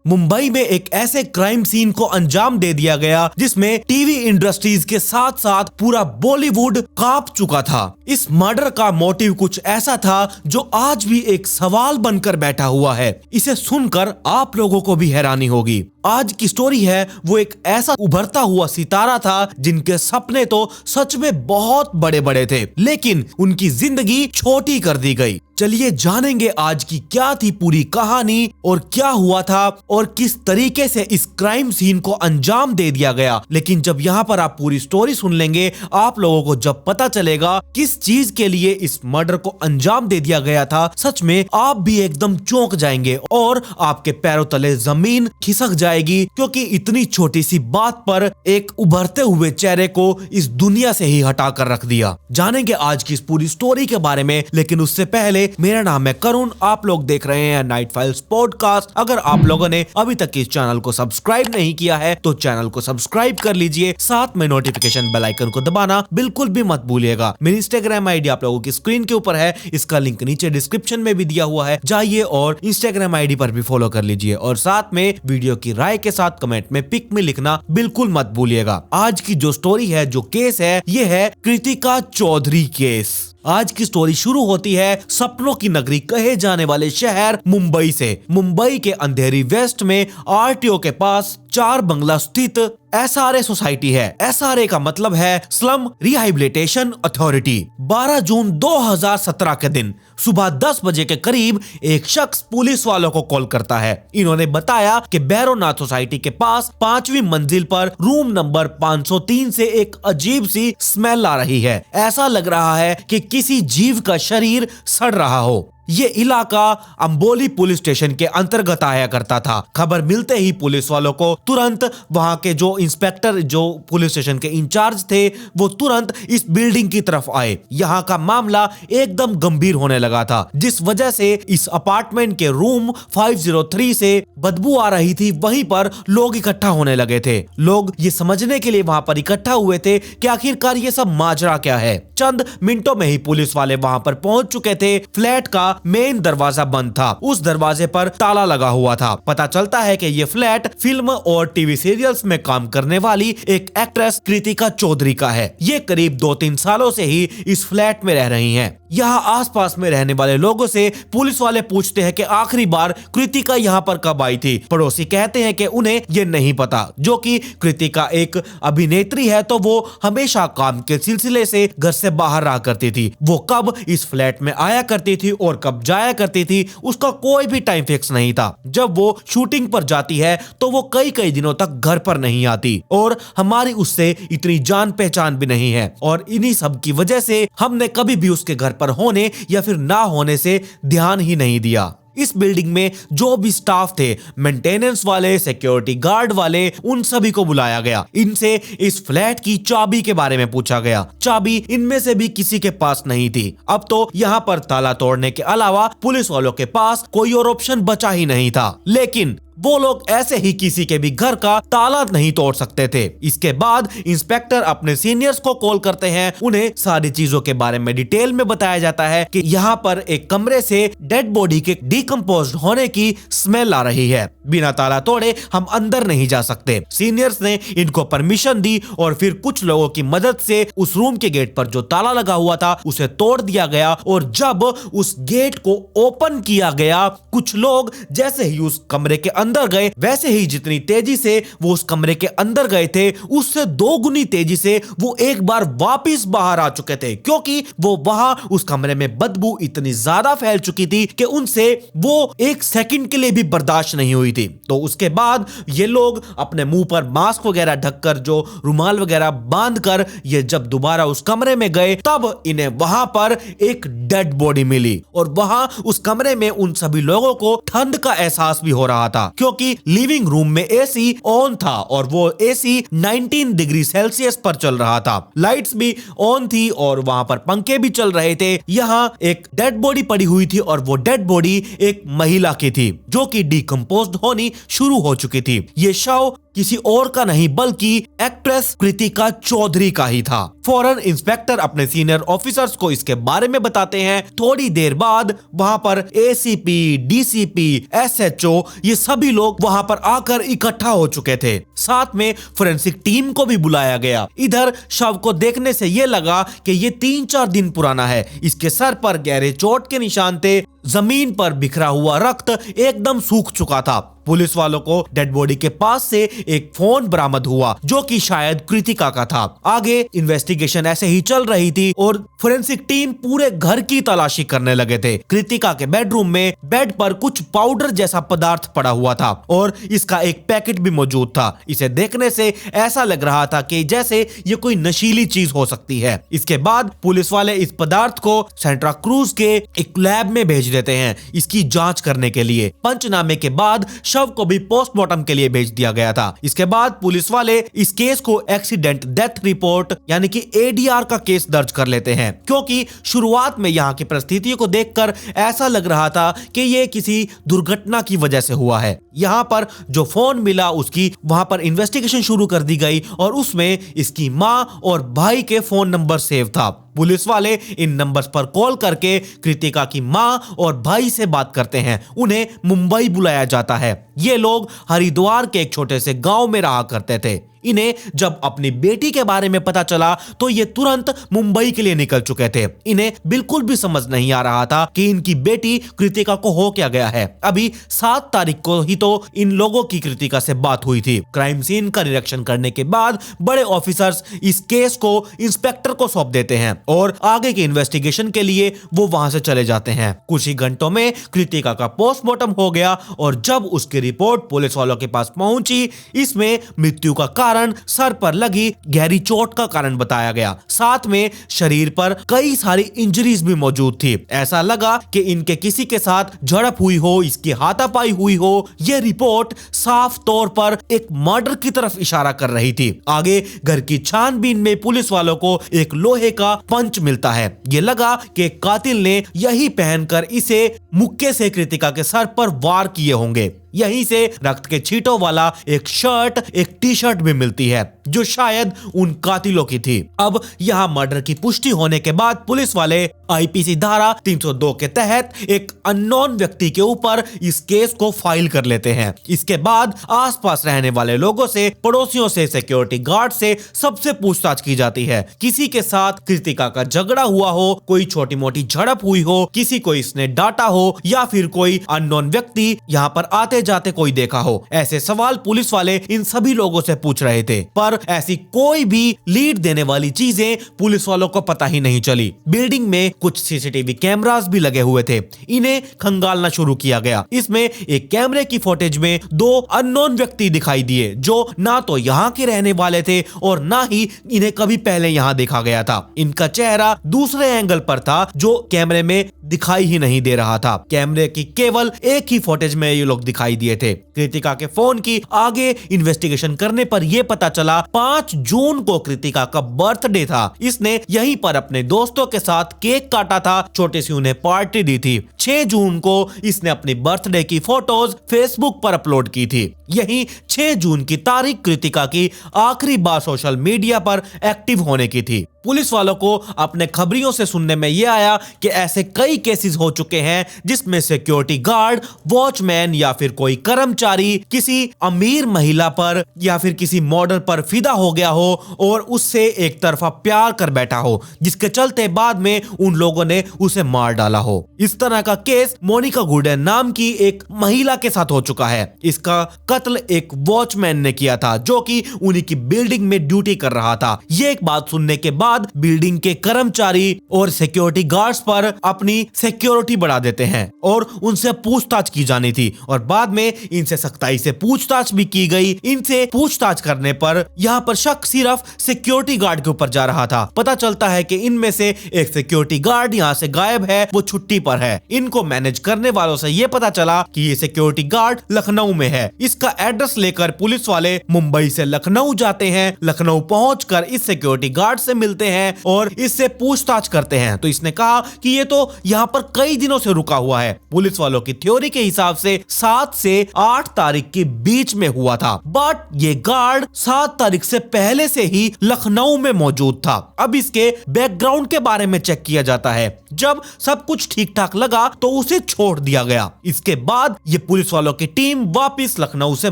मुंबई में एक ऐसे क्राइम सीन को अंजाम दे दिया गया जिसमें टीवी इंडस्ट्रीज के साथ साथ पूरा बॉलीवुड कांप चुका था। इस मर्डर का मोटिव कुछ ऐसा था जो आज भी एक सवाल बनकर बैठा हुआ है। इसे सुनकर आप लोगों को भी हैरानी होगी। आज की स्टोरी है वो एक ऐसा उभरता हुआ सितारा था जिनके सपने तो सच में बहुत बड़े बड़े थे, लेकिन उनकी जिंदगी छोटी कर दी गई। चलिए जानेंगे आज की क्या थी पूरी कहानी और क्या हुआ था और किस तरीके से इस क्राइम सीन को अंजाम दे दिया गया। लेकिन जब यहाँ पर आप पूरी स्टोरी सुन लेंगे, आप लोगों को जब पता चलेगा किस चीज के लिए इस मर्डर को अंजाम दे दिया गया था, सच में आप भी एकदम चौंक जाएंगे और आपके पैरों तले जमीन खिसक जाएगी, क्योंकि इतनी छोटी सी बात पर एक उभरते हुए चेहरे को इस दुनिया से ही हटा कर रख दिया। जानेंगे आज की इस पूरी स्टोरी के बारे में, लेकिन उससे पहले मेरा नाम है करुण, आप लोग देख रहे हैं नाइट फाइल्स पॉडकास्ट। अगर आप लोगों ने अभी तक इस चैनल को सब्सक्राइब नहीं किया है तो चैनल को सब्सक्राइब कर लीजिए, साथ में नोटिफिकेशन बेल आइकन को दबाना बिल्कुल भी मत भूलिएगा। मेरी इंस्टाग्राम आईडी आप लोगों की स्क्रीन के ऊपर है, इसका लिंक नीचे डिस्क्रिप्शन में भी दिया हुआ है, जाइए और इंस्टाग्राम आईडी पर भी फॉलो कर लीजिए। और साथ में वीडियो की राय के साथ कमेंट में पिक में लिखना बिल्कुल मत भूलिएगा। आज की जो स्टोरी है, जो केस है, ये है कृतिका चौधरी केस। आज की स्टोरी शुरू होती है सपनों की नगरी कहे जाने वाले शहर मुंबई से। मुंबई के अंधेरी वेस्ट में आरटीओ के पास 4 बंगला स्थित एसआरए सोसाइटी है। एसआरए का मतलब है स्लम रिहैबिलिटेशन अथॉरिटी। 12 जून 2017 के दिन सुबह 10 बजे के करीब एक शख्स पुलिस वालों को कॉल करता है। इन्होंने बताया कि भैरवनाथ सोसाइटी के पास 5वीं मंजिल पर रूम नंबर 503 से एक अजीब सी स्मेल आ रही है। ऐसा लग रहा है कि किसी जीव का शरीर सड़ रहा हो। ये इलाका अंबोली पुलिस स्टेशन के अंतर्गत आया करता था। खबर मिलते ही पुलिस वालों को तुरंत वहां के जो इंस्पेक्टर, जो पुलिस स्टेशन के इंचार्ज थे, वो तुरंत इस बिल्डिंग की तरफ आए। यहाँ का मामला एकदम गंभीर होने लगा था, जिस वजह से इस अपार्टमेंट के रूम 503 से बदबू आ रही थी। वहीं पर लोग इकट्ठा होने लगे थे। लोग ये समझने के लिए वहां पर इकट्ठा हुए थे कि आखिरकार ये सब माजरा क्या है। चंद मिनटों में ही पुलिस वाले वहां पर पहुंच चुके थे। फ्लैट का मेन दरवाजा बंद था, उस दरवाजे पर ताला लगा हुआ था। पता चलता है कि ये फ्लैट फिल्म और टीवी सीरियल्स में काम करने वाली एक एक्ट्रेस कृतिका चौधरी का है। ये करीब 2-3 सालों से ही इस फ्लैट में रह रही हैं। यहाँ आसपास में रहने वाले लोगों से पुलिस वाले पूछते हैं कि आखिरी बार कृतिका यहाँ पर कब आई थी। पड़ोसी कहते हैं कि उन्हें ये नहीं पता, जो कि कृतिका एक अभिनेत्री है तो वो हमेशा काम के सिलसिले से घर से बाहर रहा करती थी। वो कब इस फ्लैट में आया करती थी और कब जाया करती थी, उसका कोई भी टाइम फिक्स नहीं था। जब वो शूटिंग पर जाती है तो वो कई दिनों तक घर पर नहीं आती और हमारी उससे इतनी जान पहचान भी नहीं है। और इन्हीं सब की वजह से हमने कभी भी उसके घर पर होने या फिर ना होने से ध्यान ही नहीं दिया। इस बिल्डिंग में जो भी स्टाफ थे, मेंटेनेंस वाले, सिक्योरिटी गार्ड वाले, उन सभी को बुलाया गया। इनसे इस फ्लैट की चाबी के बारे में पूछा गया। चाबी इनमें से भी किसी के पास नहीं थी। अब तो यहाँ पर ताला तोड़ने के अलावा पुलिस वालों के पास कोई और ऑप्शन बचा ही नहीं था। लेकिन वो लोग ऐसे ही किसी के भी घर का ताला नहीं तोड़ सकते थे। इसके बाद इंस्पेक्टर अपने सीनियर्स को कॉल करते हैं। उन्हें सारी चीजों के बारे में डिटेल में बताया जाता है कि यहाँ पर एक कमरे से डेड बॉडी के डिकम्पोज्ड होने की स्मेल आ रही है। बिना ताला तोड़े हम अंदर नहीं जा सकते। सीनियर्स ने इनको परमिशन दी और फिर कुछ लोगों की मदद से उस रूम के गेट पर जो ताला लगा हुआ था उसे तोड़ दिया गया। और जब उस गेट को ओपन किया गया, कुछ लोग जैसे ही उस कमरे के अंदर गए, वैसे ही जितनी तेजी से वो उस कमरे के अंदर गए थे, उससे 2 गुनी तेजी से वो एक बार वापस बाहर आ चुके थे, क्योंकि वो वहां उस कमरे में बदबू इतनी ज्यादा फैल चुकी थी कि उनसे वो 1 सेकंड के लिए भी बर्दाश्त नहीं हुई थी। तो उसके बाद ये लोग अपने मुंह पर मास्क वगैरह ढककर, जो रुमाल वगैरह बांधकर, ये जब दोबारा उस कमरे में गए, तब इन्हें वहां पर एक डेड बॉडी मिली। और वहां उस कमरे में उन सभी लोगों को ठंड का एहसास भी हो रहा था, क्योंकि लिविंग रूम में एसी ऑन था और वो एसी 19 डिग्री सेल्सियस पर चल रहा था। लाइट्स भी ऑन थी और वहां पर पंखे भी चल रहे थे। यहाँ एक डेड बॉडी पड़ी हुई थी और वो डेड बॉडी एक महिला की थी, जो कि डिकम्पोज्ड होनी शुरू हो चुकी थी। ये शव किसी और का नहीं बल्कि एक्ट्रेस कृतिका चौधरी का ही था। फौरन इंस्पेक्टर अपने सीनियर ऑफिसर्स को इसके बारे में बताते हैं। थोड़ी देर बाद वहां पर एसीपी, डीसीपी, एसएचओ ये सभी लोग वहां पर आकर इकट्ठा हो चुके थे। साथ में फोरेंसिक टीम को भी बुलाया गया। इधर शव को देखने से ये लगा कि ये 3-4 दिन पुराना है। इसके सर पर गहरे चोट के निशान थे। जमीन पर बिखरा हुआ रक्त एकदम सूख चुका था। पुलिस वालों को डेड बॉडी के पास से एक फोन बरामद हुआ जो कि शायद कृतिका का था। आगे इन्वेस्टिगेशन ऐसे ही चल रही थी और फोरेंसिक टीम पूरे घर की तलाशी करने लगे थे। कृतिका के बेडरूम में बेड पर कुछ पाउडर जैसा पदार्थ पड़ा हुआ था और इसका एक पैकेट भी मौजूद था। इसे देखने से ऐसा लग रहा था कि जैसे ये कोई नशीली चीज हो सकती है। इसके बाद पुलिस वाले इस पदार्थ को सेंट्रा क्रूज के एक लैब में भेज देते हैं इसकी जांच करने के लिए। पंचनामे के बाद शव को भी पोस्टमार्टम के लिए भेज दिया गया था। इसके बाद पुलिस वाले इस केस को एक्सीडेंट डेथ रिपोर्ट यानी कि एडीआर का केस दर्ज कर लेते हैं, क्योंकि शुरुआत में यहाँ की परिस्थितियों को देखकर ऐसा लग रहा था कि ये किसी दुर्घटना की वजह से हुआ है। यहाँ पर जो फोन मिला उसकी वहां पर इन्वेस्टिगेशन शुरू कर दी गई और उसमें इसकी माँ और भाई के फोन नंबर सेव था। पुलिस वाले इन नंबर्स पर कॉल करके कृतिका की मां और भाई से बात करते हैं। उन्हें मुंबई बुलाया जाता है। ये लोग हरिद्वार के एक छोटे से गांव में रहा करते थे। इन्हें जब अपनी बेटी के बारे में पता चला तो ये तुरंत मुंबई के लिए निकल चुके थे। इन्हें बिल्कुल भी समझ नहीं आ रहा था कि इनकी बेटी कृतिका को हो क्या गया है। अभी 7 तारीख को ही तो इन लोगों की कृतिका से बात हुई थी। क्राइम सीन का निरीक्षण करने के बाद बड़े ऑफिसर्स इस केस को इंस्पेक्टर को सौंप देते हैं और आगे की इन्वेस्टिगेशन के लिए वो वहां से चले जाते हैं। कुछ ही घंटों में कृतिका का पोस्टमार्टम हो गया और जब उसकी रिपोर्ट पुलिस वालों के पास पहुंची, इसमें मृत्यु का कारण सर पर लगी गहरी चोट का कारण बताया गया। साथ में शरीर पर कई सारी इंजरीज भी मौजूद थी। ऐसा लगा कि इनके किसी के साथ झड़प हुई हो, इसकी हाथापाई हुई हो। यह रिपोर्ट साफ तौर पर एक मर्डर की तरफ इशारा कर रही थी। आगे घर की छानबीन में पुलिस वालों को एक लोहे का पंच मिलता है। ये लगा कि कातिल ने यही पहनकर इसे मुक्के से कृतिका के सर पर वार किए होंगे। यहीं से रक्त के छींटों वाला एक शर्ट, एक टी शर्ट भी मिलती है जो शायद उन कातिलों की थी। अब यहाँ मर्डर की पुष्टि होने के बाद पुलिस वाले आईपीसी धारा 302 के तहत एक अननोन व्यक्ति के ऊपर इस केस को फाइल कर लेते हैं। इसके बाद आसपास रहने वाले लोगों से, पड़ोसियों से, सिक्योरिटी गार्ड से सबसे पूछताछ की जाती है। किसी के साथ कृतिका का झगड़ा हुआ हो, कोई छोटी मोटी झड़प हुई हो, किसी को इसने डांटा हो या फिर कोई अननोन व्यक्ति यहाँ पर आते जाते कोई देखा हो। ऐसे सवाल पुलिस वाले इन सभी लोगों से पूछ रहे थे, पर ऐसी कोई भी लीड देने वाली चीजें पुलिस वालों को पता ही नहीं चली। बिल्डिंग में कुछ सीसीटीवी कैमरास भी लगे हुए थे। इन्हें खंगालना शुरू किया गया। इसमें एक कैमरे की फुटेज में 2 अननोन व्यक्ति दिखाई दिए जो ना तो यहाँ के रहने वाले थे और ना ही इन्हें कभी पहले यहाँ देखा गया था। इनका चेहरा दूसरे एंगल पर था जो कैमरे में दिखाई ही नहीं दे रहा था। कैमरे की केवल एक ही फुटेज में ये लोग दिखाई दिए थे। कृतिका के फोन की आगे इन्वेस्टिगेशन करने पर यह पता चला 5 जून को कृतिका का बर्थडे था। इसने यहीं पर अपने दोस्तों के साथ केक काटा था, छोटी सी उन्हें पार्टी दी थी। 6 जून को इसने अपनी बर्थडे की फोटोज फेसबुक पर अपलोड की थी। यही 6 जून की तारीख कृतिका की आखिरी बार सोशल मीडिया पर एक्टिव होने की थी। पुलिस वालों को अपने खबरियों से सुनने में यह आया कि ऐसे कई केसेस हो चुके हैं जिसमें सिक्योरिटी गार्ड, वॉचमैन या फिर कोई कर्मचारी किसी अमीर महिला पर या फिर किसी मॉडल पर फिदा हो गया हो और उससे एक तरफा प्यार कर बैठा हो, जिसके चलते बाद में उन लोगों ने उसे मार डाला हो। इस तरह का केस मोनिका गुडेन नाम की एक महिला के साथ हो चुका है। इसका कत्ल एक वॉचमैन ने किया था जो कि उन्हीं की बिल्डिंग में ड्यूटी कर रहा था। ये एक बात सुनने के बाद बिल्डिंग के कर्मचारी और सिक्योरिटी गार्ड्स पर अपनी सिक्योरिटी बढ़ा देते हैं और उनसे पूछताछ की जानी थी और बाद में इनसे सख्ताई से पूछताछ भी की गई। इनसे पूछताछ करने पर यहाँ पर शक सिर्फ सिक्योरिटी गार्ड के ऊपर जा रहा था। पता चलता है कि इनमें से एक सिक्योरिटी गार्ड यहाँ से गायब है, वो छुट्टी पर है। इनको मैनेज करने वालों से ये पता चला कि ये सिक्योरिटी गार्ड लखनऊ में है। इसका एड्रेस लेकर पुलिस वाले मुंबई से लखनऊ जाते हैं। लखनऊ पहुंचकर इस सिक्योरिटी गार्ड से मिलते मिलते हैं और इससे पूछताछ करते हैं तो इसने कहा कि ये तो यहाँ पर कई दिनों से रुका हुआ है। पुलिस वालों की थ्योरी के हिसाब से 7 से 8 तारीख के बीच में हुआ था, बट ये गार्ड 7 तारीख से पहले से ही लखनऊ में मौजूद था। अब इसके बैकग्राउंड के बारे में चेक किया जाता है। जब सब कुछ ठीक ठाक लगा तो उसे छोड़ दिया गया। इसके बाद ये पुलिस वालों की टीम वापस लखनऊ से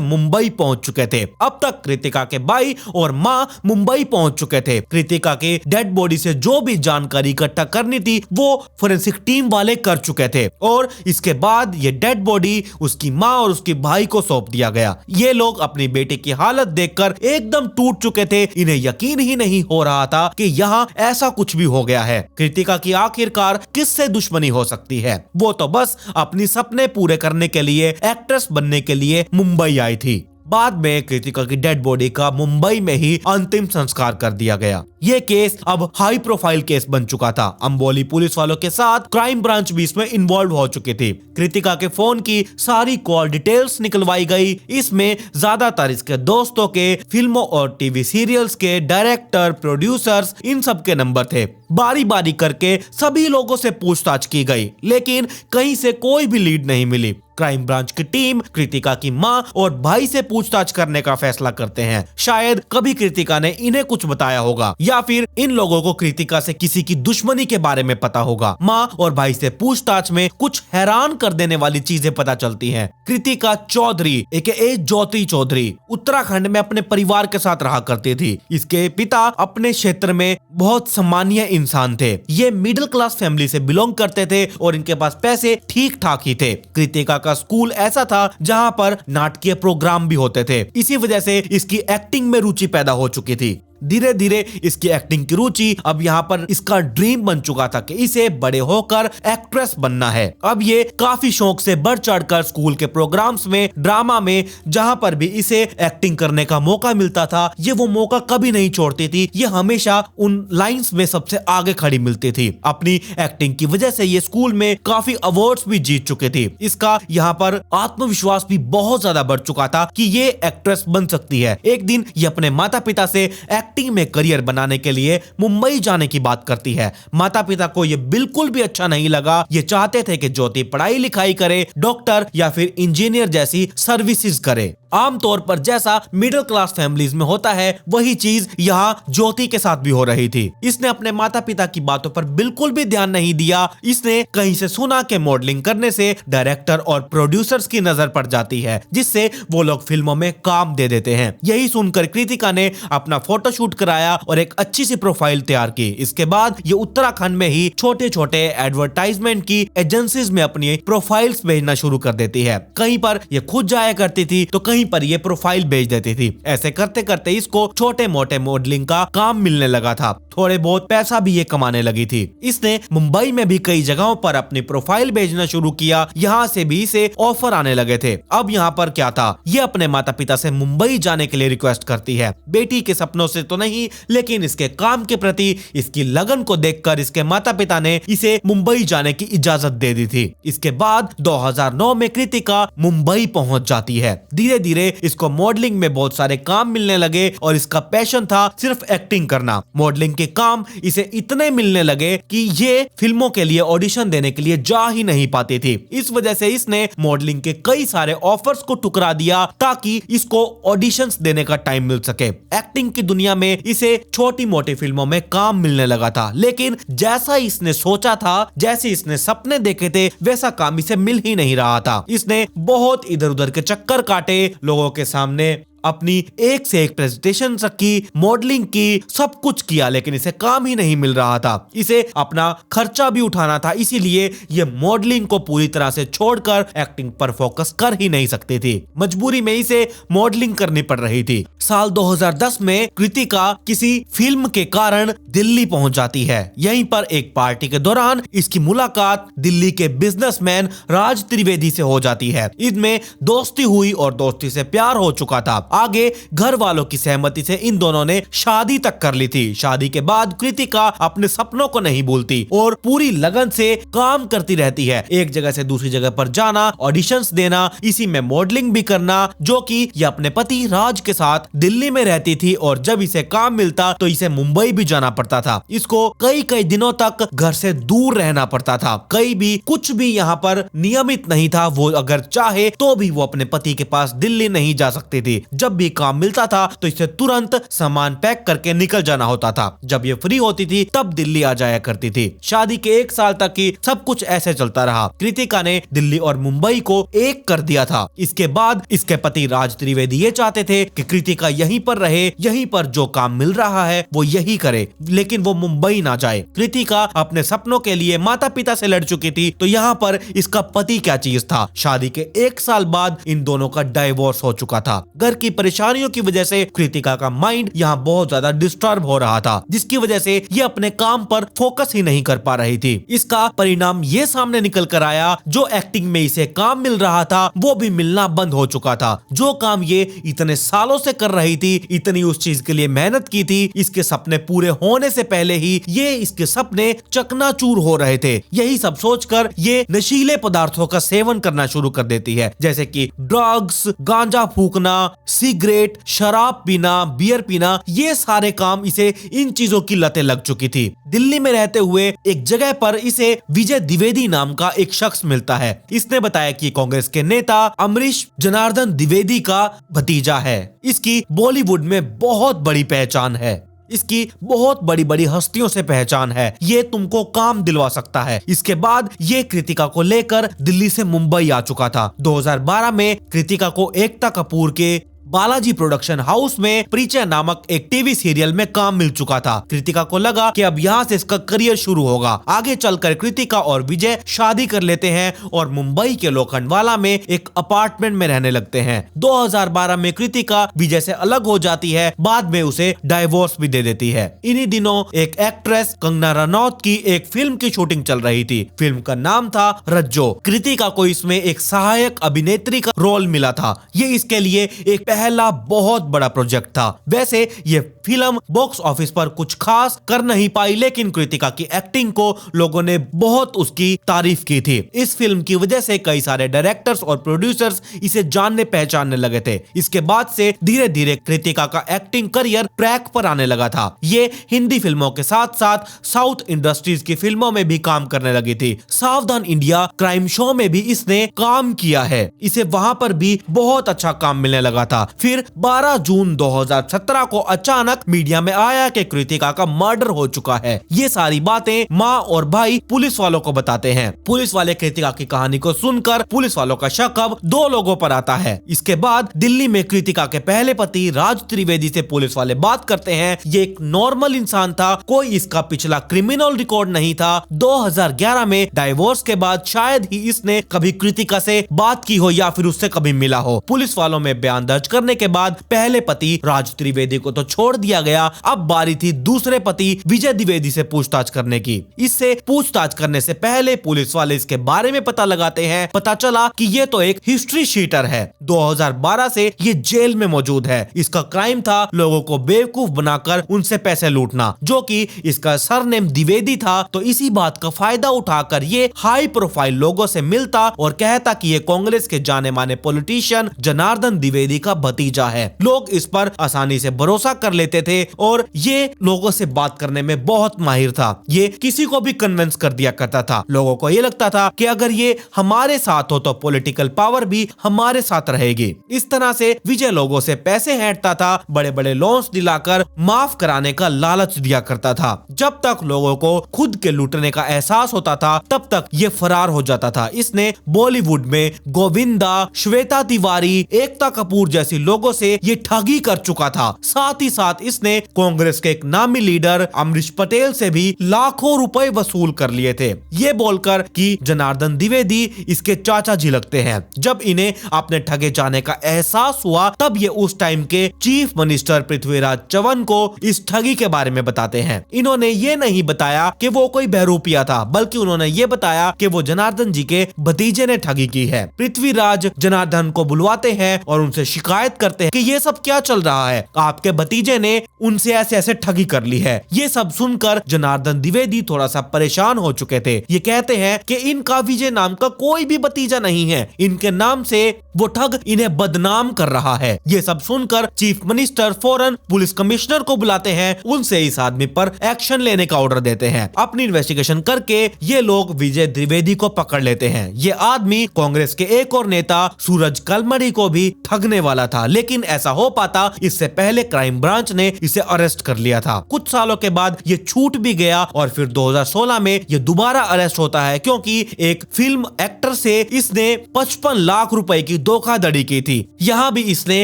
मुंबई पहुंच चुके थे। अब तक कृतिका के भाई और मां मुंबई पहुंच चुके थे। कृतिका के डेड बॉडी से जो भी जानकारी इकट्ठा करनी थी वो फोरेंसिक टीम वाले कर चुके थे और इसके बाद ये डेड बॉडी उसकी मां और उसके भाई को सौंप दिया गया। ये लोग अपनी बेटी की हालत देखकर एकदम टूट चुके थे। इन्हें यकीन ही नहीं हो रहा था कि यहाँ ऐसा कुछ भी हो गया है। कृतिका की आखिरकार किससे दुश्मनी हो सकती है? वो तो बस अपनी सपने पूरे करने के लिए, एक्ट्रेस बनने के लिए मुंबई आई थी। बाद में कृतिका की डेड बॉडी का मुंबई में ही अंतिम संस्कार कर दिया गया। ये केस अब हाई प्रोफाइल केस बन चुका था। अंबोली पुलिस वालों के साथ क्राइम ब्रांच भी इसमें इन्वॉल्व हो चुकी थी। कृतिका के फोन की सारी कॉल डिटेल्स निकलवाई गई। इसमें ज्यादातर इसके दोस्तों के, फिल्मों और टीवी सीरियल्स के डायरेक्टर, प्रोड्यूसर्स, इन सब के नंबर थे। बारी बारी करके सभी लोगों से पूछताछ की गई, लेकिन कहीं से कोई भी लीड नहीं मिली। क्राइम ब्रांच की टीम कृतिका की मां और भाई से पूछताछ करने का फैसला करते हैं। शायद कभी कृतिका ने इन्हें कुछ बताया होगा या फिर इन लोगों को कृतिका से किसी की दुश्मनी के बारे में पता होगा। मां और भाई से पूछताछ में कुछ हैरान कर देने वाली चीजें पता चलती हैं। कृतिका चौधरी एके ज्योति चौधरी उत्तराखंड में अपने परिवार के साथ रहा करती थी। इसके पिता अपने क्षेत्र में बहुत सम्मानीय इंसान थे। ये मिडिल क्लास फैमिली से बिलोंग करते थे और इनके पास पैसे ठीक ठाक ही थे। कृतिका का स्कूल ऐसा था जहां पर नाटकीय प्रोग्राम भी होते थे। इसी वजह से इसकी एक्टिंग में रुचि पैदा हो चुकी थी। धीरे धीरे इसकी एक्टिंग की रुचि अब यहाँ पर इसका ड्रीम बन चुका था कि इसे बड़े होकर एक्ट्रेस बनना है। अब ये काफी शौक से बढ़ चढ़कर स्कूल के प्रोग्राम्स में, ड्रामा में, जहाँ पर भी इसे एक्टिंग करने का मौका मिलता था, ये वो मौका कभी नहीं छोड़ती थी। ये हमेशा उन लाइंस में सबसे आगे खड़ी मिलती थी। अपनी एक्टिंग की वजह से ये स्कूल में काफी अवार्ड्स भी जीत चुके थे। इसका यहाँ पर आत्मविश्वास भी बहुत ज्यादा बढ़ चुका था कि ये एक्ट्रेस बन सकती है। एक दिन ये अपने माता पिता से एक्टिंग में करियर बनाने के लिए मुंबई जाने की बात करती है। माता पिता को यह बिल्कुल भी अच्छा नहीं लगा। ये चाहते थे कि ज्योति पढ़ाई लिखाई करे, डॉक्टर या फिर इंजीनियर जैसी सर्विसेज करे। आमतौर पर जैसा मिडिल क्लास फैमिलीज में होता है वही चीज यहाँ ज्योति के साथ भी हो रही थी। इसने अपने माता पिता की बातों पर बिल्कुल भी ध्यान नहीं दिया। इसने कहीं से सुना कि मॉडलिंग करने से डायरेक्टर और प्रोड्यूसर्स की नजर पड़ जाती है, जिससे वो लोग फिल्मों में काम दे देते हैं। यही सुनकर कृतिका ने अपना फोटोशूट कराया और एक अच्छी सी प्रोफाइल तैयार की। इसके बाद ये उत्तराखंड में ही छोटे छोटे एडवर्टाइजमेंट की एजेंसीज में अपनी प्रोफाइल्स भेजना शुरू कर देती है। कहीं पर ये खुद जाया करती थी तो कहीं पर ये प्रोफाइल भेज देती थी। ऐसे करते करते इसको छोटे मोटे मॉडलिंग का काम मिलने लगा था। थोड़े बहुत पैसा भी ये कमाने लगी थी। इसने मुंबई में भी कई जगहों पर अपनी प्रोफाइल भेजना शुरू किया। यहाँ से भी इसे ऑफर आने लगे थे। अब यहाँ पर क्या था, ये अपने माता पिता से मुंबई जाने के लिए रिक्वेस्ट करती है। बेटी के सपनों से तो नहीं, लेकिन इसके काम के प्रति इसकी लगन को देखकर इसके माता पिता ने इसे मुंबई जाने की इजाजत दे दी थी। इसके बाद 2009 में कृतिका मुंबई पहुंच जाती है। धीरे धीरे इसको मॉडलिंग में बहुत सारे काम मिलने लगे और इसका पैशन था सिर्फ एक्टिंग करना। मॉडलिंग के काम इसे इतने मिलने लगे कि ये फिल्मों के लिए ऑडिशन देने के लिए जा ही नहीं पाती थी। इस वजह से इसने मॉडलिंग के कई सारे ऑफर्स को ठुकरा दिया ताकि इसको ऑडिशंस देने का टाइम मिल सके। एक्टिंग की दुनिया में इसे छोटी मोटी फिल्मों में काम मिलने लगा था, लेकिन जैसा इसने सोचा था, जैसे इसने सपने देखे थे, वैसा काम इसे मिल ही नहीं रहा था। इसने बहुत इधर उधर के चक्कर काटे, लोगों के सामने अपनी एक से एक प्रेजेंटेशन रखी, मॉडलिंग की, सब कुछ किया, लेकिन इसे काम ही नहीं मिल रहा था। इसे अपना खर्चा भी उठाना था, इसीलिए ये मॉडलिंग को पूरी तरह से छोड़कर एक्टिंग पर फोकस कर ही नहीं सकती थी। मजबूरी में इसे मॉडलिंग करनी पड़ रही थी। साल 2010 में कृतिका किसी फिल्म के कारण दिल्ली पहुंच जाती है। यहीं पर एक पार्टी के दौरान इसकी मुलाकात दिल्ली के बिजनेसमैन राज त्रिवेदी से हो जाती है। इनमें दोस्ती हुई और दोस्ती से प्यार हो चुका था। आगे घर वालों की सहमति से इन दोनों ने शादी तक कर ली थी। शादी के बाद कृतिका अपने सपनों को नहीं भूलती और पूरी लगन से काम करती रहती है। एक जगह से दूसरी जगह पर जाना, ऑडिशंस देना, इसी में मॉडलिंग भी करना, जो कि ये अपने पति राज के साथ दिल्ली में रहती थी और जब इसे काम मिलता तो इसे मुंबई भी जाना पड़ता था। इसको कई कई दिनों तक घर से दूर रहना पड़ता था। कई भी कुछ भी यहाँ पर नियमित नहीं था। वो अगर चाहे तो भी वो अपने पति के पास दिल्ली नहीं जा सकती थी। जब भी काम मिलता था तो इसे तुरंत सामान पैक करके निकल जाना होता था। जब ये फ्री होती थी तब दिल्ली आ जाया करती थी। शादी के 1 साल तक ही सब कुछ ऐसे चलता रहा। कृतिका ने दिल्ली और मुंबई को एक कर दिया था। इसके बाद इसके पति राज त्रिवेदी ये चाहते थे कि कृतिका यहीं पर रहे, यहीं पर जो काम मिल रहा है वो यही करे, लेकिन वो मुंबई ना जाए। कृतिका अपने सपनों के लिए माता पिता से लड़ चुकी थी, तो यहाँ पर इसका पति क्या चीज था। शादी के 1 साल बाद इन दोनों का डाइवोर्स हो चुका था। घर की परेशानियों की वजह से कृतिका का माइंड यहाँ बहुत ज्यादा डिस्टर्ब हो रहा था, जिसकी वजह से ये अपने काम पर फोकस ही नहीं कर पा रही थी। इसका परिणाम ये सामने निकल कर आया, जो एक्टिंग में इसे काम मिल रहा था वो भी मिलना बंद हो चुका था। जो काम ये इतने सालों से कर रही थी, इतनी उस चीज के लिए मेहनत की थी, इसके सपने पूरे होने से पहले ही ये इसके सपने चकनाचूर हो रहे थे। यही सब सोचकर ये नशीले पदार्थों का सेवन करना शुरू कर देती है, जैसे कि ड्रग्स, गांजा फूकना, सिगरेट, शराब पीना, बियर पीना। ये सारे काम इसे इन चीजों की लतें लग चुकी थी। दिल्ली में रहते हुए एक जगह पर इसे विजय द्विवेदी नाम का एक शख्स मिलता है। इसने बताया कि कांग्रेस के नेता अमरीश जनार्दन द्विवेदी का भतीजा है। इसकी बॉलीवुड में बहुत बड़ी पहचान है, इसकी बहुत बड़ी बड़ी हस्तियों से पहचान है, ये तुमको काम दिलवा सकता है। इसके बाद ये कृतिका को लेकर दिल्ली से मुंबई आ चुका था। 2012 में कृतिका को एकता कपूर के बालाजी प्रोडक्शन हाउस में परिचय नामक एक टीवी सीरियल में काम मिल चुका था। कृतिका को लगा कि अब यहाँ से इसका करियर शुरू होगा। आगे चलकर कृतिका और विजय शादी कर लेते हैं और मुंबई के लोखंडवाला में एक अपार्टमेंट में रहने लगते हैं। 2012 में कृतिका विजय से अलग हो जाती है, बाद में उसे डाइवोर्स भी दे देती है। इन्हीं दिनों एक एक्ट्रेस कंगना रनौत की एक फिल्म की शूटिंग चल रही थी। फिल्म का नाम था रज्जो। कृतिका को इसमें एक सहायक अभिनेत्री का रोल मिला था। ये इसके लिए एक पहला बहुत बड़ा प्रोजेक्ट था। वैसे ये फिल्म बॉक्स ऑफिस पर कुछ खास कर नहीं पाई, लेकिन कृतिका की एक्टिंग को लोगों ने बहुत उसकी तारीफ की थी। इस फिल्म की वजह से कई सारे डायरेक्टर्स और प्रोड्यूसर्स इसे जानने पहचानने लगे थे। इसके बाद से धीरे धीरे कृतिका का एक्टिंग करियर ट्रैक पर आने लगा था। ये हिंदी फिल्मों के साथ साथ साउथ इंडस्ट्रीज की फिल्मों में भी काम करने लगी थी। सावधान इंडिया क्राइम शो में भी इसने काम किया है। इसे वहां पर भी बहुत अच्छा काम मिलने लगा था। फिर 12 जून 2017 को अचानक मीडिया में आया कि कृतिका का मर्डर हो चुका है। ये सारी बातें माँ और भाई पुलिस वालों को बताते हैं। पुलिस वाले कृतिका की कहानी को सुनकर पुलिस वालों का शक अब 2 लोगों पर आता है। इसके बाद दिल्ली में कृतिका के पहले पति राज त्रिवेदी से पुलिस वाले बात करते हैं। ये एक नॉर्मल इंसान था, कोई इसका पिछला क्रिमिनल रिकॉर्ड नहीं था। 2011 में डाइवोर्स के बाद शायद ही इसने कभी कृतिका से बात की हो या फिर उससे कभी मिला हो। पुलिस वालों में बयान दर्ज करने के बाद पहले पति राज त्रिवेदी को तो छोड़ दिया गया। अब बारी थी दूसरे पति विजय द्विवेदी से पूछताछ करने की। इससे पूछताछ करने से पहले पुलिस वाले इसके बारे में पता लगाते हैं। पता चला कि ये तो एक हिस्ट्री शीटर है। 2012 से ये जेल में मौजूद है। इसका क्राइम था लोगों को बेवकूफ बनाकर उनसे पैसे लूटना, जो कि इसका सरनेम द्विवेदी था। तो इसी बात का फायदा उठाकर ये हाई प्रोफाइल लोगों से मिलता और कहता कि ये कांग्रेस के जाने माने पॉलिटिशियन जनार्दन द्विवेदी का भतीजा है। लोग इस पर आसानी से भरोसा कर लेते थे और ये लोगों से बात करने में बहुत माहिर था। ये किसी को भी कन्विंस कर दिया करता था। लोगों को ये लगता था कि अगर ये हमारे साथ हो तो पॉलिटिकल पावर भी हमारे साथ रहेगी। इस तरह से विजय लोगों से पैसे हैंटता था, बड़े बड़े लोन्स दिलाकर माफ कराने का लालच दिया करता था। जब तक लोगों को खुद के लूटने का एहसास होता था तब तक ये फरार हो जाता था। इसने बॉलीवुड में गोविंदा, श्वेता तिवारी, एकता कपूर जैसी लोगों से ये ठगी कर चुका था। साथ ही साथ इसने कांग्रेस के एक नामी लीडर अमरीश पटेल से भी लाखों रुपए वसूल कर लिए थे, ये बोलकर कि जनार्दन द्विवेदी इसके चाचा जी लगते हैं। जब इन्हें अपने ठगे जाने का एहसास हुआ तब ये उस टाइम के चीफ मिनिस्टर पृथ्वीराज चव्हाण को इस ठगी के बारे में बताते हैं। इन्होंने ये नहीं बताया कि वो कोई बहरूपिया था, बल्कि उन्होंने ये बताया कि वो जनार्दन जी के भतीजे ने ठगी की है। पृथ्वीराज जनार्दन को बुलवाते हैं और उनसे शिकायत शिकायत करते हैं कि ये सब क्या चल रहा है, आपके भतीजे ने उनसे ऐसे ऐसे ठगी कर ली है। ये सब सुनकर जनार्दन द्विवेदी थोड़ा सा परेशान हो चुके थे। ये कहते हैं कि इनका विजय नाम का कोई भी भतीजा नहीं है, इनके नाम से वो ठग इन्हें बदनाम कर रहा है। ये सब सुनकर चीफ मिनिस्टर फौरन पुलिस कमिश्नर को बुलाते हैं, उनसे इस आदमी पर एक्शन लेने का ऑर्डर देते हैं। अपनी इन्वेस्टिगेशन करके ये लोग विजय द्विवेदी को पकड़ लेते हैं। ये आदमी कांग्रेस के एक और नेता सूरज कलमड़ी को भी ठगने वाला था, लेकिन ऐसा हो पाता इससे पहले क्राइम ब्रांच ने इसे अरेस्ट कर लिया था। कुछ सालों के बाद ये छूट भी गया और फिर 2016 में ये दोबारा अरेस्ट होता है, क्योंकि एक फिल्म एक्टर से इसने 55 लाख रुपए की धोखाधड़ी की थी। यहाँ भी इसने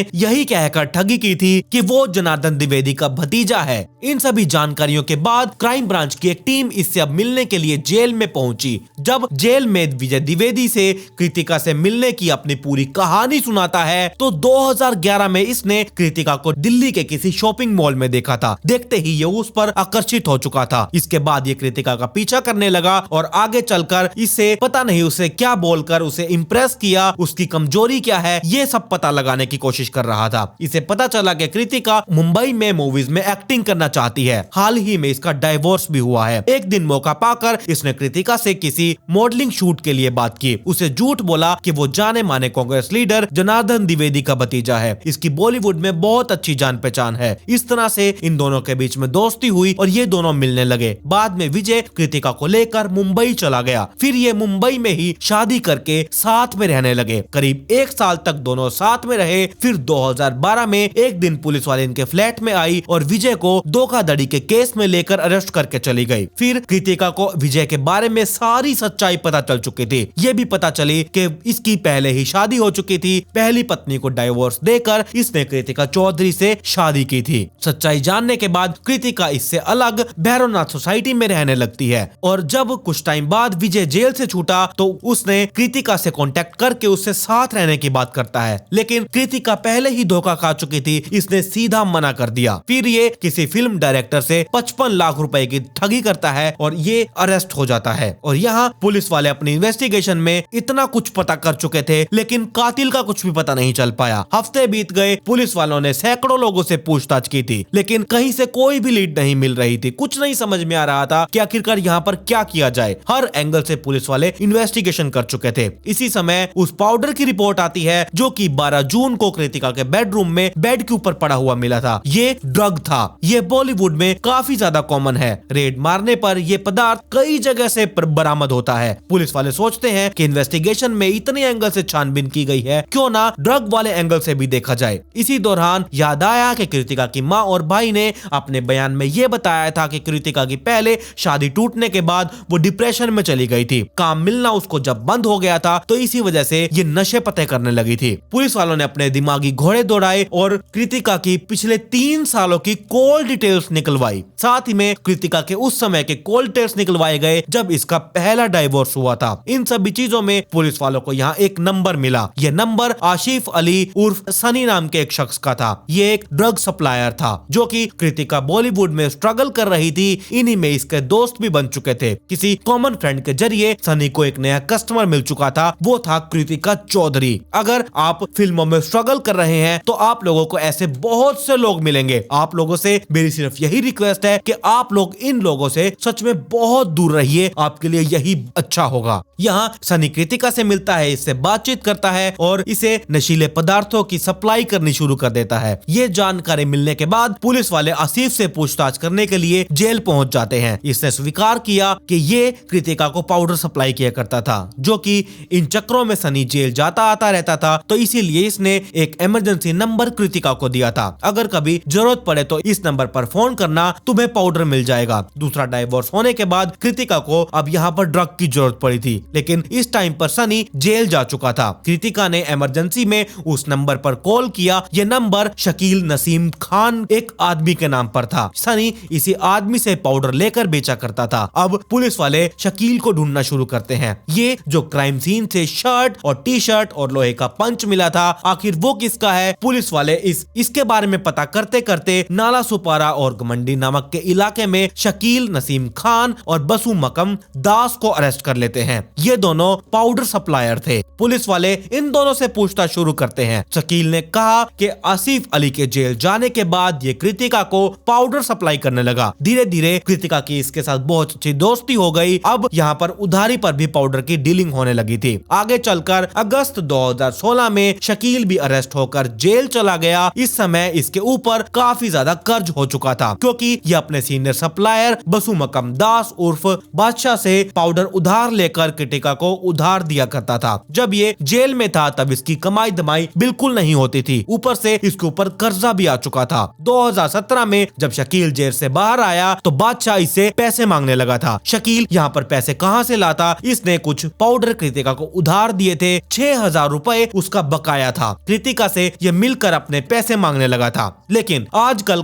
यही कहकर ठगी की थी कि वो जनार्दन द्विवेदी का भतीजा है। इन सभी जानकारियों के बाद क्राइम ब्रांच की एक टीम इससे अब मिलने के लिए जेल में पहुंची। जब जेल में विजय द्विवेदी से कृतिका से मिलने की अपनी पूरी कहानी सुनाता है तो 2011 में इसने कृतिका को दिल्ली के किसी शॉपिंग मॉल में देखा था। देखते ही ये उस पर आकर्षित हो चुका था। इसके बाद ये कृतिका का पीछा करने लगा और आगे चलकर इसे पता नहीं उसे क्या बोलकर उसे इम्प्रेस किया, उसकी कमजोरी क्या है, ये सब पता लगाने की कोशिश कर रहा था। इसे पता चला कि कृतिका मुंबई में मूवीज में एक्टिंग करना चाहती है। हाल ही में इसका डाइवोर्स भी हुआ है। एक दिन मौका पाकर इसने कृतिका से किसी मॉडलिंग शूट के लिए बात की। उसे झूठ बोला कि वो जाने माने कांग्रेस लीडर जनार्दन द्विवेदी का भतीजा है, इसकी बॉलीवुड में बहुत अच्छी जान पहचान है। इस तरह से इन दोनों के बीच में दोस्ती हुई और ये दोनों मिलने लगे। बाद में विजय कृतिका को लेकर मुंबई चला गया। फिर ये मुंबई में ही शादी करके साथ में रहने लगे। करीब 1 साल तक दोनों साथ में रहे। फिर 2012 में एक दिन पुलिस वाले इनके फ्लैट में आई और विजय को धोखाधड़ी के केस में लेकर अरेस्ट करके चली गई। फिर कृतिका को विजय के बारे में सारी सच्चाई पता चल चुकी थी। ये भी पता चली कि इसकी पहले ही शादी हो चुकी थी। पहली पत्नी को डाइवोर्स देकर इसने कृतिका चौधरी से शादी की थी। सच्चाई जानने के बाद कृतिका इससे अलग भैरवनाथ सोसाइटी में रहने लगती है और जब कुछ टाइम बाद विजय जेल से छूटा तो उसने कृतिका से कांटेक्ट करके उससे साथ रहने की बात करता है, लेकिन कृतिका पहले ही धोखा खा चुकी थी। इसने सीधा मना कर दिया। फिर ये किसी फिल्म डायरेक्टर से 55 लाख रुपए की ठगी करता है और ये अरेस्ट हो जाता है। और यहाँ पुलिस वाले अपनी इन्वेस्टिगेशन में इतना कुछ पता कर चुके थे, लेकिन कातिल का कुछ भी पता नहीं चल पाया। हफ्ते बीत गए, पुलिस वालों ने सैकड़ों लोगों से पूछताछ की थी, लेकिन कहीं से कोई भी लीड नहीं मिल रही थी। कुछ नहीं समझ में आ रहा था कि आखिरकार यहाँ पर क्या किया जाए। हर एंगल से पुलिस वाले इन्वेस्टिगेशन कर चुके थे। इसी समय उस पाउडर की रिपोर्ट आती है जो कि 12 जून को कृतिका के बेडरूम में बेड के ऊपर पड़ा हुआ मिला था। ये ड्रग था। ये बॉलीवुड में काफी ज्यादा कॉमन है। रेड मारने पर यह पदार्थ कई जगह से बरामद होता है। पुलिस वाले सोचते हैं कि इन्वेस्टिगेशन में इतने एंगल से छानबीन की गई है, क्यों ना ड्रग वाले एंगल से भी देखा जाए। इसी दौरान याद आया कि कृतिका की माँ और भाई ने अपने बयान में यह बताया था कि कृतिका की पहले शादी टूटने के बाद वो डिप्रेशन में चली गई थी। काम मिलना उसको जब बंद हो गया था तो इसी वजह से ये नशे पते करने लगी थी। पुलिस वालों ने अपने दिमागी घोड़े दौड़ाए और कृतिका की पिछले 3 सालों की कॉल डिटेल्स निकलवाई। साथ ही में कृतिका के उस समय के कॉल डिटेल्स निकलवाए गए जब इसका पहला डाइवोर्स हुआ था। इन सभी चीजों में पुलिस वालों को यहाँ एक नंबर मिला। यह नंबर आशिफ अली उर्फ सनी नाम के एक शख्स का था। ये एक ड्रग सप्लायर था जो कि कृतिका बॉलीवुड में स्ट्रगल कर रही थी। इन्हीं में इसके दोस्त भी बन चुके थे। किसी कॉमन फ्रेंड के जरिए सनी को एक नया कस्टमर मिल चुका था, वो था कृतिका चौधरी। अगर आप फिल्मों में स्ट्रगल कर रहे हैं तो आप लोगों को ऐसे बहुत से लोग मिलेंगे। आप लोगों से मेरी सिर्फ यही रिक्वेस्ट है कि आप लोग इन लोगों से सच में बहुत दूर रहिए, आपके लिए यही अच्छा होगा। यहाँ सनी कृतिका से मिलता है, इससे बातचीत करता है और इसे नशीले पदार्थों की सप्लाई करनी शुरू कर देता है। ये जानकारी मिलने के बाद पुलिस वाले आसिफ से पूछताछ करने के लिए जेल पहुंच जाते हैं। इसने स्वीकार किया कि ये कृतिका को पाउडर सप्लाई किया करता था, जो कि इन चक्रों में सनी जेल जाता आता रहता था, तो इसीलिए इसने एक इमरजेंसी नंबर कृतिका को दिया था। अगर कभी जरूरत पड़े तो इस नंबर पर फोन करना, तुम्हें पाउडर मिल जाएगा। दूसरा डाइवोर्स होने के बाद कृतिका को अब यहाँ पर ड्रग की जरूरत पड़ी थी, लेकिन इस टाइम पर सनी जेल जा चुका था। कृतिका ने इमरजेंसी में उस नंबर पर कॉल किया। यह नंबर शकील नसीम खान एक आदमी के नाम पर था। सनी इसी आदमी से पाउडर लेकर बेचा करता था। अब पुलिस वाले शकील को ढूंढना शुरू करते हैं। ये जो क्राइम सीन से शर्ट और टी शर्ट और लोहे का पंच मिला था, आखिर वो किसका है? पुलिस वाले इसके बारे में पता करते करते नाला सुपारा और गमंडी नामक के इलाके में शकील नसीम खान और बसु मकम दास को अरेस्ट कर लेते हैं। ये दोनों पाउडर सप्लायर थे। पुलिस वाले इन दोनों से पूछताछ शुरू करते हैं। शकील ने कहा कि आसिफ अली के जेल जाने के बाद ये कृतिका को पाउडर सप्लाई करने लगा। धीरे धीरे कृतिका की इसके साथ बहुत अच्छी दोस्ती हो गई। अब यहाँ पर उधारी पर भी पाउडर की डीलिंग होने लगी थी। आगे चलकर अगस्त 2016 में शकील भी अरेस्ट होकर जेल चला गया। इस समय इसके ऊपर काफी ज्यादा कर्ज हो चुका था, क्योंकि ये अपने सीनियर सप्लायर बसु मकम दास उर्फ बादशाह से पाउडर उधार लेकर कृतिका को उधार दिया करता था। जब ये जेल में था तब इसकी कमाई धमाई बिल्कुल नहीं होती थी, ऊपर से इसके ऊपर कर्जा भी आ चुका था। 2017 में जब शकील जेल से बाहर आया तो बादशाह इससे पैसे मांगने लगा था। शकील यहाँ पर पैसे कहाँ से लाता? इसने कुछ पाउडर कृतिका को उधार दिए थे, 6,000 रुपए उसका बकाया था। कृतिका से ये मिलकर अपने पैसे मांगने लगा था, लेकिन आजकल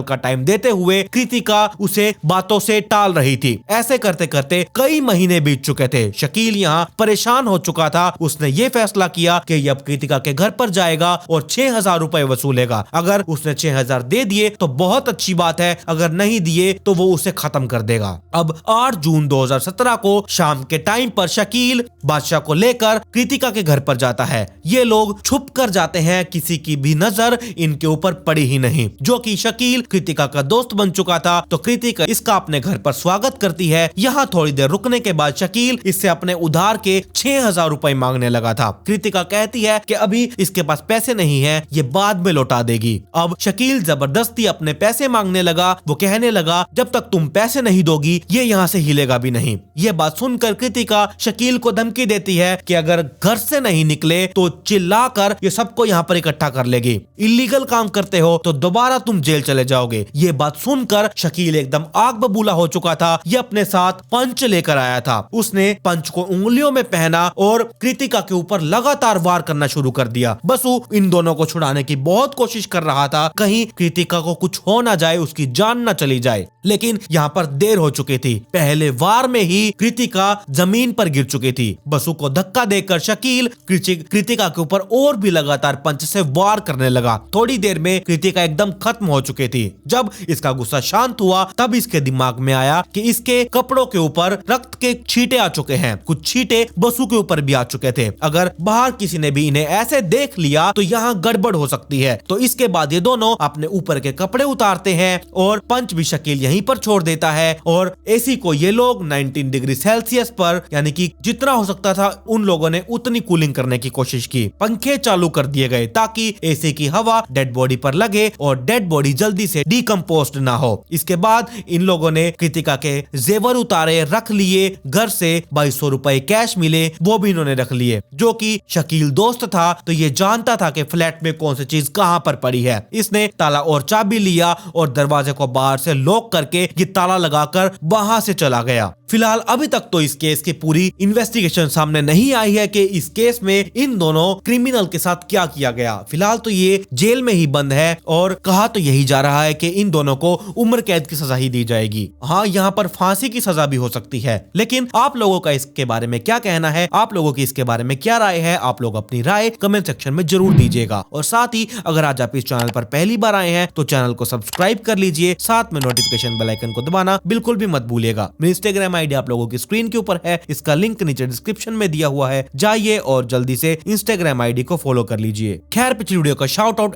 का टाइम देते हुए कृतिका उसे बातों से टाल रही थी। ऐसे करते करते कई महीने बीत चुके थे। शकील यहाँ परेशान हो चुका था। उसने ये फैसला किया कि ये अब कृतिका के घर पर जाएगा और 6,000 रुपए वसूलेगा। अगर उसने 6,000 दे दिए तो बहुत अच्छी बात है, अगर नहीं दिए तो वो उसे खत्म कर देगा। अब 8 जून 2017 को शाम के टाइम पर शकील बादशाह को लेकर कृतिका के घर पर जाता है। ये लोग छुप कर जाते हैं, किसी की भी नजर इनके ऊपर पड़ी ही नहीं। जो कि शकील कृतिका का दोस्त बन चुका था, तो कृतिका इसका अपने घर पर स्वागत करती है। यहाँ थोड़ी देर रुकने के बाद शकील इससे अपने उधार के 6,000 रुपए मांगने लगा था। कृतिका कहती है कि अभी इसके पास पैसे नहीं है, ये बाद में लौटा देगी। अब शकील जबरदस्ती अपने पैसे मांगने लगा। वो कहने लगा, जब तक तुम पैसे नहीं दोगी ये यहाँ से हिलेगा भी नहीं। ये बात सुनकर कृतिका शकील को धमकी देती है कि अगर घर से नहीं निकले तो चिल्लाकर ये सबको यहाँ पर इकट्ठा कर लेगी। इलीगल काम करते हो तो दोबारा तुम जेल चले जाओगे। ये बात सुनकर शकील एकदम आग बबूला हो चुका था। ये अपने साथ पंच लेकर आया था। उसने पंच को उंगलियों में पहना और कृतिका के ऊपर लगातार वार करना शुरू कर दिया। बसु इन दोनों को छुड़ाने की बहुत कोशिश कर रहा था, कहीं कृतिका को कुछ हो ना जाए, उसकी जान न चली जाए। लेकिन यहाँ पर देर हो चुकी थी। पहले वार में ही कृतिका जमीन पर गिर चुकी थी। बसु को धक्का देकर शकील कृतिका के ऊपर और भी लगातार पंच से वार करने लगा। थोड़ी देर में कृतिका एकदम खत्म हो चुकी थी। जब इसका गुस्सा शांत हुआ तब इसके दिमाग में आया कि इसके कपड़ों के ऊपर रक्त के छींटे आ चुके हैं। कुछ छींटे बसु के ऊपर भी आ चुके थे। अगर बाहर किसी ने भी इन्हें ऐसे देख लिया तो यहाँ गड़बड़ हो सकती है। तो इसके बाद ये दोनों अपने ऊपर के कपड़े उतारते हैं और पंच भी शकील यहीं पर छोड़ देता है। और एसी को ये लोग 19 डिग्री सेल्सियस पर, यानी कि जितना हो सकता था उन लोगों ने उतनी कूलिंग करने की कोशिश की। पंखे चालू कर दिए गए ताकि एसी की हवा डेड बॉडी पर लगे और डेड बॉडी जल्दी से डिकम्पोज्ड ना हो। इसके बाद इन लोगों ने कृतिका के जेवर उतारे, रख लिए। घर से 2200 रुपए कैश मिले, वो भी इन्होंने रख लिए। जो कि शकील दोस्त था तो ये जानता था कि फ्लैट में कौन सी चीज कहां पर पड़ी है। इसने ताला और चाबी लिया और दरवाजे को बाहर से लॉक करके ये ताला लगाकर वहां से चला गया। फिलहाल अभी तक तो इस केस की पूरी इन्वेस्टिगेशन सामने नहीं आई है कि इस केस में इन दोनों क्रिमिनल के साथ क्या किया गया। फिलहाल तो ये जेल में ही बंद है और कहा तो यही जा रहा है कि इन दोनों को उम्र कैद की सजा ही दी जाएगी। हाँ, यहाँ पर फांसी की सजा भी हो सकती है। लेकिन आप लोगों का इसके बारे में क्या कहना है? आप लोगों की इसके बारे में क्या राय है? आप लोग अपनी राय कमेंट सेक्शन में जरूर दीजिएगा। और साथ ही अगर आज आप इस चैनल पर पहली बार आए हैं तो चैनल को सब्सक्राइब कर लीजिए, साथ में नोटिफिकेशन बेल आइकन को दबाना बिल्कुल भी मत भूलिएगा। मेरी इंस्टाग्राम आईडी आप लोगों की स्क्रीन के ऊपर है, इसका लिंक नीचे डिस्क्रिप्शन में दिया हुआ है, जाइए और जल्दी से इंस्टाग्राम आईडी को फॉलो कर लीजिए। खैर, पिछली वीडियो का शाउट आउट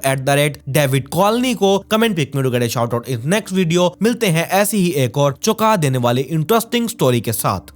@डेविड कॉलोनी को कमेंट पिक में get shout out in next video. मिलते हैं ऐसी ही एक और चौंका देने वाली इंटरेस्टिंग स्टोरी के साथ।